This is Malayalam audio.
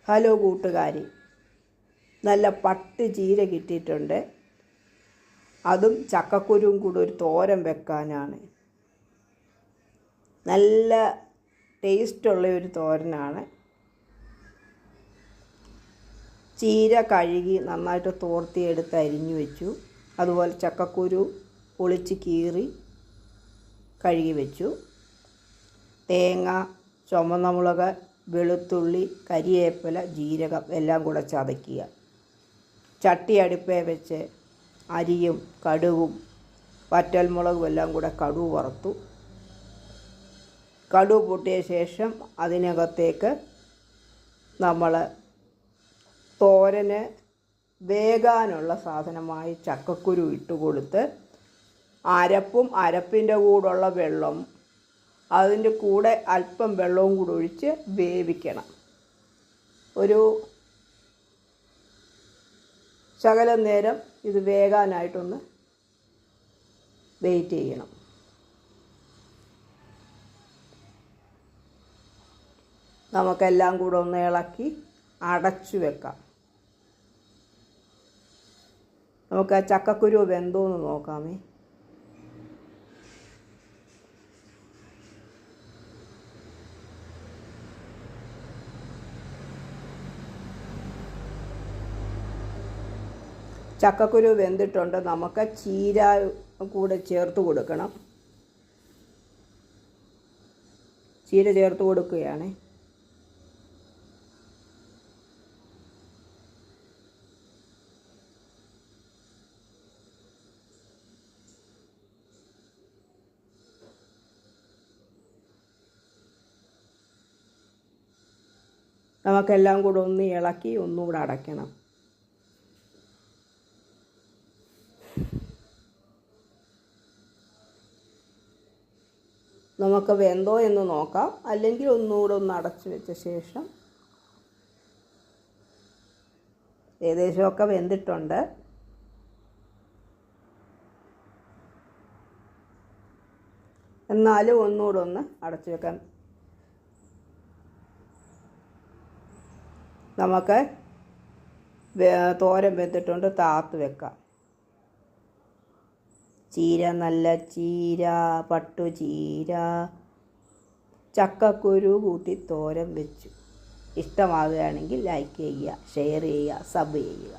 ഹലോ കൂട്ടുകാരി, നല്ല പട്ട് ചീര കിട്ടിയിട്ടുണ്ട്. അതും ചക്കക്കുരുവും കൂടെ ഒരു തോരൻ വെക്കാനാണ്. നല്ല ടേസ്റ്റുള്ള ഒരു തോരനാണ്. ചീര കഴുകി നന്നായിട്ട് തോർത്തിയെടുത്ത് അരിഞ്ഞു വെച്ചു. അതുപോലെ ചക്കക്കുരു പൊളിച്ച് കീറി കഴുകി വെച്ചു. തേങ്ങ, ചുവന്ന മുളക്, വെളുത്തുള്ളി, കരിവേപ്പില, ജീരകം എല്ലാം കൂടെ ചതയ്ക്കുക. ചട്ടി അടുപ്പേ വെച്ച് അരിയും കടുകും വറ്റൽമുളകും എല്ലാം കൂടെ കടുക് വറുത്തു. കടുക് പൊട്ടിയ ശേഷം അതിനകത്തേക്ക് നമ്മൾ തോരന് വേകാനുള്ള സാധനമായി ചക്കക്കുരു ഇട്ട് കൊടുത്ത് അരപ്പും അരപ്പിൻ്റെ കൂടെയുള്ള വെള്ളം അതിൻ്റെ കൂടെ അല്പം വെള്ളവും കൂടെ ഒഴിച്ച് വേവിക്കണം. ഒരു ശകലം നേരം ഇത് വേകാനായിട്ടൊന്ന് വെയിറ്റ് ചെയ്യണം. നമുക്കെല്ലാം കൂടെ ഒന്ന് ഇളക്കി അടച്ചു വെക്കാം. നമുക്ക് ആ ചക്കക്കുരു വെന്തോന്ന് നോക്കാമേ. ചക്കക്കുരു വെന്തിട്ടുണ്ട്. നമുക്ക് ചീര കൂടെ ചേർത്ത് കൊടുക്കണം. ചീര ചേർത്ത് കൊടുക്കുകയാണ്. നമുക്കെല്ലാം കൂടെ ഒന്ന് ഇളക്കി ഒന്നുകൂടെ അടയ്ക്കണം. നമുക്ക് വെന്തോ എന്ന് നോക്കാം. അല്ലെങ്കിൽ ഒന്നുകൂടെ ഒന്ന് അടച്ചു വെച്ച ശേഷം ഏകദേശമൊക്കെ വെന്തിട്ടുണ്ട്. എന്നാലും ഒന്നുകൂടെ ഒന്ന് അടച്ചു വെക്കാം. നമുക്ക് തോരൻ വെന്തിട്ടുണ്ട്. താത്ത് വെക്കാം. ചീര, നല്ല ചീര, പട്ടുചീര, ചക്കക്കുരു കൂട്ടി തോരൻ വെച്ചു. ഇഷ്ടമാകുകയാണെങ്കിൽ ലൈക്ക് ചെയ്യുക, ഷെയർ ചെയ്യുക, സബ് ചെയ്യുക.